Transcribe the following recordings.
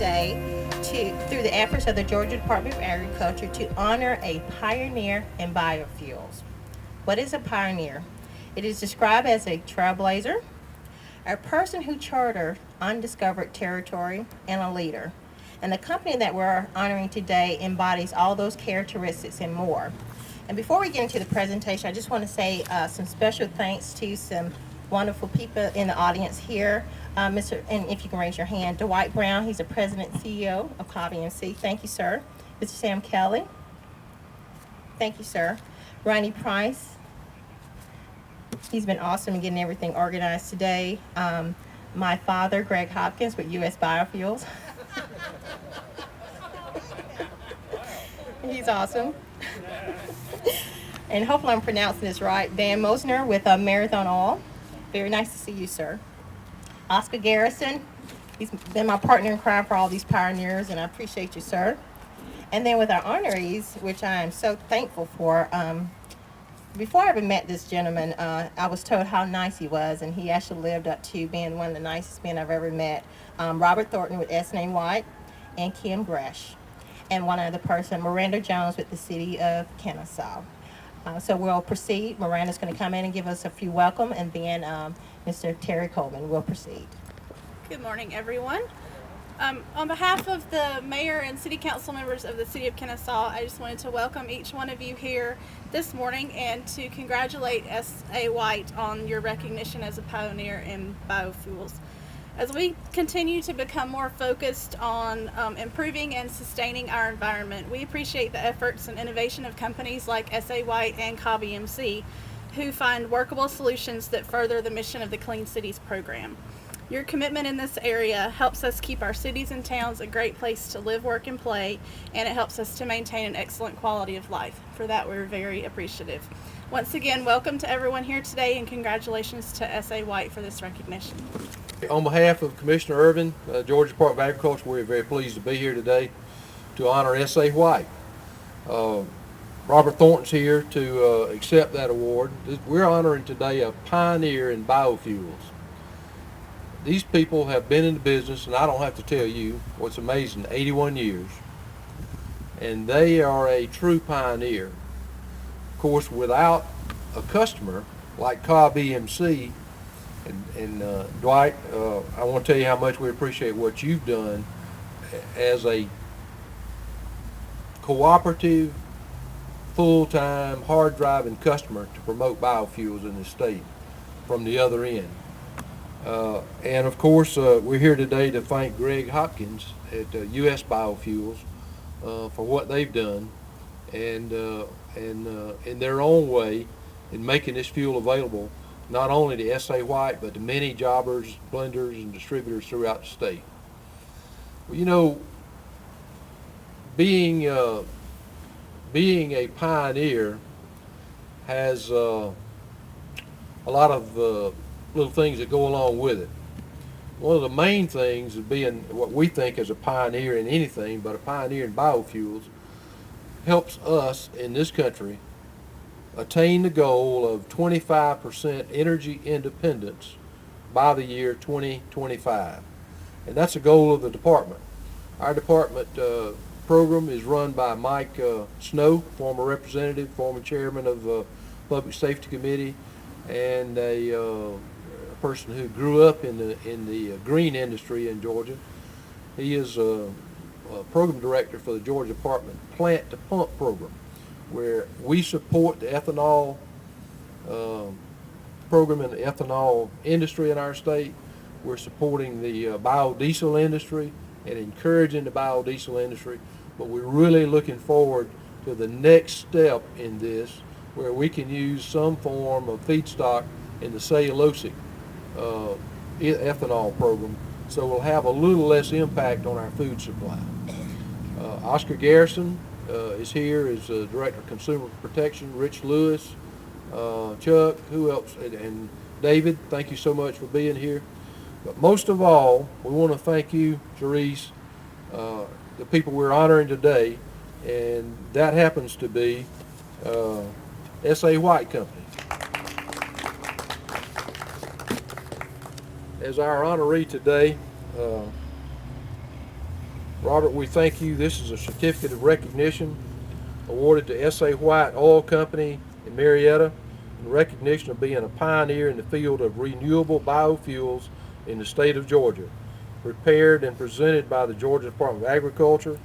today through the efforts of the Georgia Department of Agriculture to honor a pioneer in biofuels. What is a pioneer? It is described as a trailblazer, a person who charted undiscovered territory, and a leader. And the company that we're honoring today embodies all those characteristics and more. And before we get into the presentation, I just want to say some special thanks to some wonderful people in the audience here. And if you can raise your hand, Dwight Brown, he's the president and CEO of COB-MC. Thank you, sir. Mr. Sam Kelly. Thank you, sir. Ronnie Price. He's been awesome in getting everything organized today. My father, Greg Hopkins, with U.S. Biofuels. He's awesome. And hopefully I'm pronouncing this right. Dan Mosner with Marathon Oil. Very nice to see you, sir. Oscar Garrison. He's been my partner in crime for all these pioneers, and I appreciate you, sir. And then with our honorees, which I am so thankful for, before I ever met this gentleman, I was told how nice he was, and he actually lived up to being one of the nicest men I've ever met. Robert Thornton with S. Name White, and Kim Gresh. And one other person, Miranda Jones with the City of Kennesaw. So we'll proceed. Miranda's going to come in and give us a few welcome, and then Mr. Terry Coleman will proceed. Good morning, everyone. On behalf of the mayor and city council members of the City of Kennesaw, I just wanted to welcome each one of you here this morning and to congratulate S.A. White on your recognition as a pioneer in biofuels. As we continue to become more focused on improving and sustaining our environment, we appreciate the efforts and innovation of companies like S.A. White and COB-MC, who find workable solutions that further the mission of the Clean Cities program. Your commitment in this area helps us keep our cities and towns a great place to live, work, and play, and it helps us to maintain an excellent quality of life. For that, we're very appreciative. Once again, welcome to everyone here today, and congratulations to S.A. White for this recognition. On behalf of Commissioner Irvin, Georgia Department of Agriculture, we're very pleased to be here today to honor S.A. White. Robert Thornton's here to accept that award. We're honoring today a pioneer in biofuels. These people have been in the business, and I don't have to tell you what's amazing, 81 years. And they are a true pioneer. Of course, without a customer like COB-MC, and Dwight, I want to tell you how much we appreciate what you've done as a cooperative, full-time, hard-driving customer to promote biofuels in the state from the other end. And of course, we're here today to thank Greg Hopkins at U.S. Biofuels for what they've done and in their own way in making this fuel available not only to S.A. White but to many jobbers, blenders, and distributors throughout the state. Well, you know, being a pioneer has a lot of little things that go along with it. One of the main things is being what we think is a pioneer in anything, but a pioneer in biofuels helps us in this country attain the goal of 25% energy independence by the year 2025. And that's a goal of the department. Our department program is run by Mike Snow, former representative, former chairman of the Public Safety Committee, and a person who grew up in the green industry in Georgia. He is a program director for the Georgia Department Plant to Pump program, where we support the ethanol program in the ethanol industry in our state. We're supporting the biodiesel industry and encouraging the biodiesel industry, but we're really looking forward to the next step in this, where we can use some form of feedstock in the cellulosic ethanol program, so we'll have a little less impact on our food supply. Oscar Garrison is here as Director of Consumer Protection. Rich Lewis, Chuck, who else? And David, thank you so much for being here. But most of all, we want to thank you, Charise, the people we're honoring today, and that happens to be S.A. White Company. As our honoree today, Robert, we thank you. This is a certificate of recognition awarded to S.A. White Oil Company in Marietta in recognition of being a pioneer in the field of renewable biofuels in the state of Georgia. Prepared and presented by the Georgia Department of Agriculture.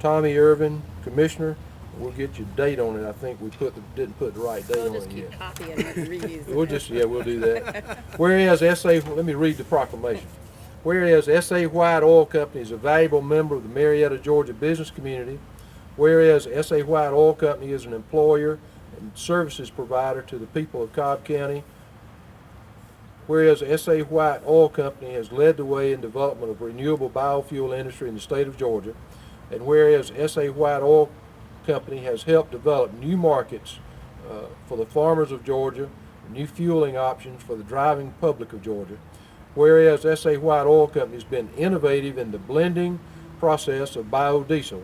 Tommy Irvin, Commissioner. We'll get your date on it. I think we didn't put the right date on it yet. Copying it and reusing We'll do that. Whereas let me read the proclamation. Whereas S.A. White Oil Company is a valuable member of the Marietta, Georgia business community. Whereas S.A. White Oil Company is an employer and services provider to the people of Cobb County. Whereas S.A. White Oil Company has led the way in development of renewable biofuel industry in the state of Georgia. And whereas S.A. White Oil Company has helped develop new markets for the farmers of Georgia, new fueling options for the driving public of Georgia. Whereas S.A. White Oil Company has been innovative in the blending process of biodiesel.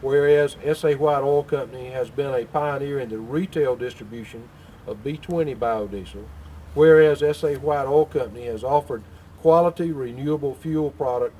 Whereas S.A. White Oil Company has been a pioneer in the retail distribution of B20 biodiesel. Whereas S.A. White Oil Company has offered quality renewable fuel product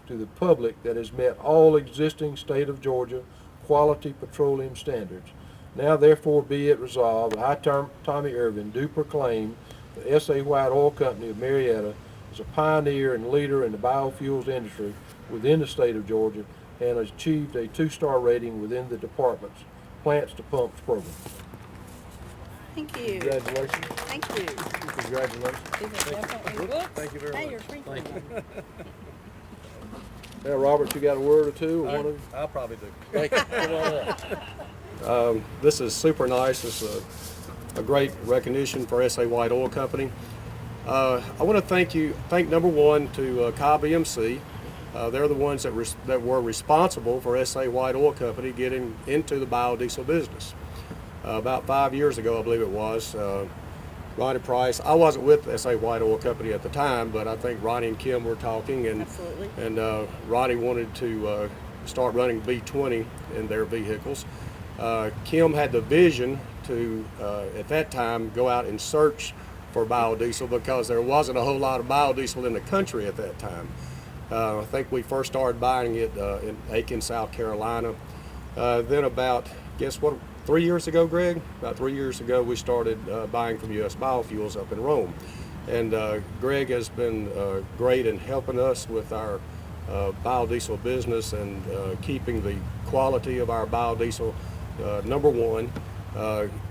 to the public that has met all existing state of Georgia quality petroleum standards. Now therefore be it resolved, I, Tommy Irvin, do proclaim that S.A. White Oil Company of Marietta is a pioneer and leader in the biofuels industry within the state of Georgia and has achieved a 2-star rating within the department's Plants to Pumps program. Thank you. Congratulations. Thank you. Congratulations. These are definitely books. Thank you very Hey, much. you're crinkling them. Now, Robert, you got a word or two? Or one of you? I'll probably do. Thank you. Come on up. This is super nice. It's a great recognition for S.A. White Oil Company. I want to thank number one to Cobb EMC. They're the ones that were responsible for S.A. White Oil Company getting into the biodiesel business. About 5 years ago, I believe it was, Ronnie Price. I wasn't with S.A. White Oil Company at the time, but I think Ronnie and Kim were talking, and Absolutely. and Ronnie wanted to start running B20 in their vehicles. Kim had the vision to, at that time, go out and search for biodiesel because there wasn't a whole lot of biodiesel in the country at that time. I think we first started buying it in Aiken, South Carolina. Then about, 3 years ago, Greg? About 3 years ago, we started buying from U.S. Biofuels up in Rome. And Greg has been great in helping us with our biodiesel business and keeping the quality of our biodiesel number one.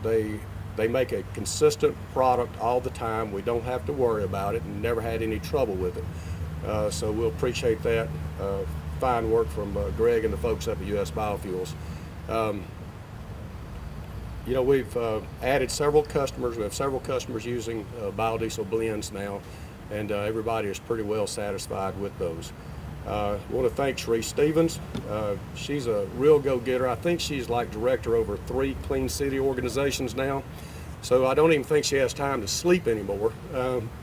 They make a consistent product all the time. We don't have to worry about it and never had any trouble with it. So we'll appreciate that. Fine work from Greg and the folks up at U.S. Biofuels. You know, we've added several customers. We have several customers using biodiesel blends now, and everybody is pretty well satisfied with those. I want to thank Charise Stephens. She's a real go-getter. I think she's like director over 3 Clean City organizations now, so I don't even think she has time to sleep anymore.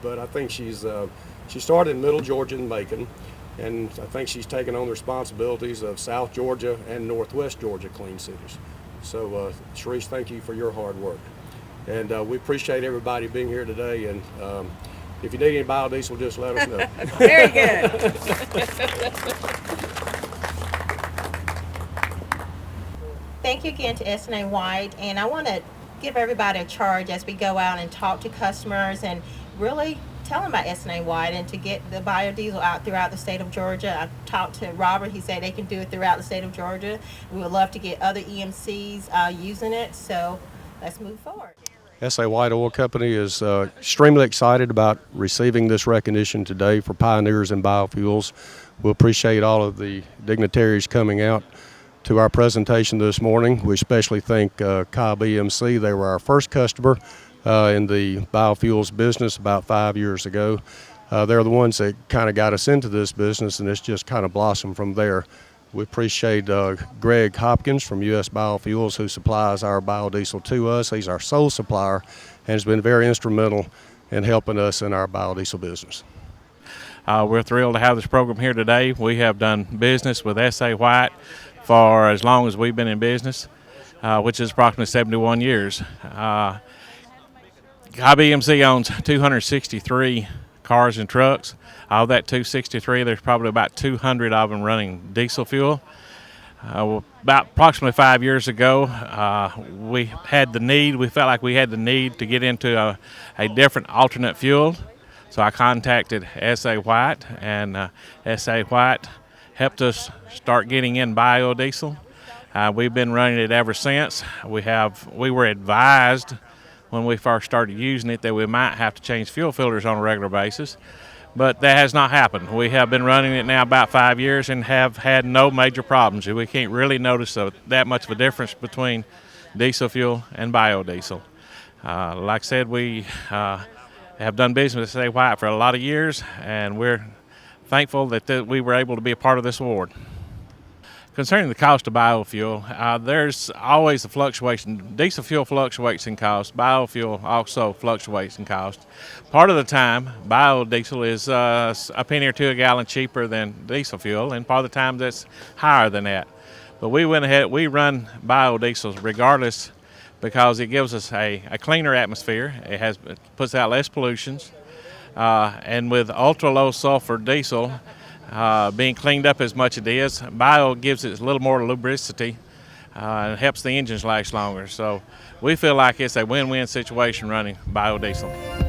But I think she started in Middle Georgia and Macon, and I think she's taken on the responsibilities of South Georgia and Northwest Georgia Clean Cities. So, Charise, thank you for your hard work. And we appreciate everybody being here today. And if you need any biodiesel, just let us know. Very good. Thank you again to S&A White, and I want to give everybody a charge as we go out and talk to customers and really tell them about S&A White and to get the biodiesel out throughout the state of Georgia. I talked to Robert. He said they can do it throughout the state of Georgia. We would love to get other EMCs using it, so let's move forward. S.A. White Oil Company is extremely excited about receiving this recognition today for pioneers in biofuels. We appreciate all of the dignitaries coming out to our presentation this morning. We especially thank Cobb EMC. They were our first customer in the biofuels business about 5 years ago. They're the ones that kind of got us into this business, and it's just kind of blossomed from there. We appreciate Greg Hopkins from U.S. Biofuels, who supplies our biodiesel to us. He's our sole supplier and has been very instrumental in helping us in our biodiesel business. We're thrilled to have this program here today. We have done business with S.A. White for as long as we've been in business, which is approximately 71 years. Cobb EMC owns 263 cars and trucks. Of that 263, there's probably about 200 of them running diesel fuel. About approximately 5 years ago, we felt like we had the need to get into a different alternate fuel. So I contacted S.A. White, and S.A. White helped us start getting in biodiesel. We've been running it ever since. We were advised when we first started using it that we might have to change fuel filters on a regular basis, but that has not happened. We have been running it now about 5 years and have had no major problems. We can't really notice that much of a difference between diesel fuel and biodiesel. Like I said, we have done business with S.A. White for a lot of years, and we're thankful that we were able to be a part of this award. Concerning the cost of biofuel, there's always a fluctuation. Diesel fuel fluctuates in cost. Biofuel also fluctuates in cost. Part of the time, biodiesel is a penny or two a gallon cheaper than diesel fuel, and part of the time that's higher than that. But we went ahead, we run biodiesel regardless because it gives us a cleaner atmosphere. It puts out less pollutions, and with ultra low sulfur diesel, being cleaned up as much as it is, bio gives it a little more lubricity and helps the engines last longer. So we feel like it's a win-win situation running biodiesel.